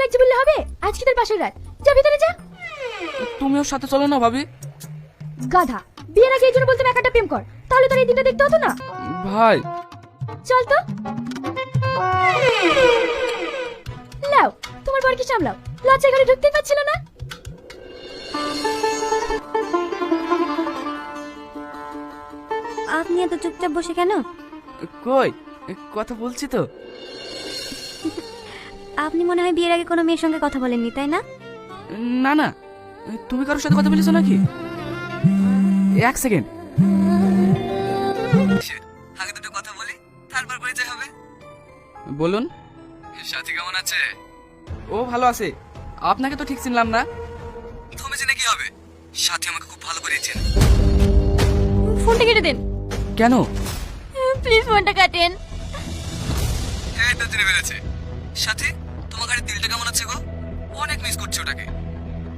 লাগছে বললে হবে? আজকে তোর পাশের রাত, যা ভিতরে যা। তুমি ওর সাথে চলো না ভাবি। গাধা, বিয়ের আগে এই জন্য বলতাম একটা প্রেম কর, তাহলে তোর এই দিনটা দেখতে হতো না। ভাই চল তো। লাও, তোমার বরকে সামলাও, লজ্জায় ঘরে ঢুকতেই পারছিল না। আপনি এত চুপচাপ বসে কেন? কই, কথা বলছি তো। আপনি মনে হয় বিয়ের আগে কোনো মেয়ের সঙ্গে কথা বলেননি, তাই না? না না, তুমি কারোর সাথে কথা বলেছো নাকি? এক সেকেন্ড, আগে দুটো কথা বলি, তারপর পরিচয় হবে। বলুন। সাথী কেমন আছে? ও ভালো আছে, আপনাকে তো ঠিক চিনলাম না। তুমি জেনে কি হবে? সাথী আমাকে খুব ভালো করে চেনে। ফোনটা কেটে দেন কেন? প্লিজ, ফোনটা কাটেন। এই তো চিনে ফেলেছে। সাথী, তোমার গাড়ির দিলটা কেমন আছে গো? অনেক মিস করছি ওটাকে।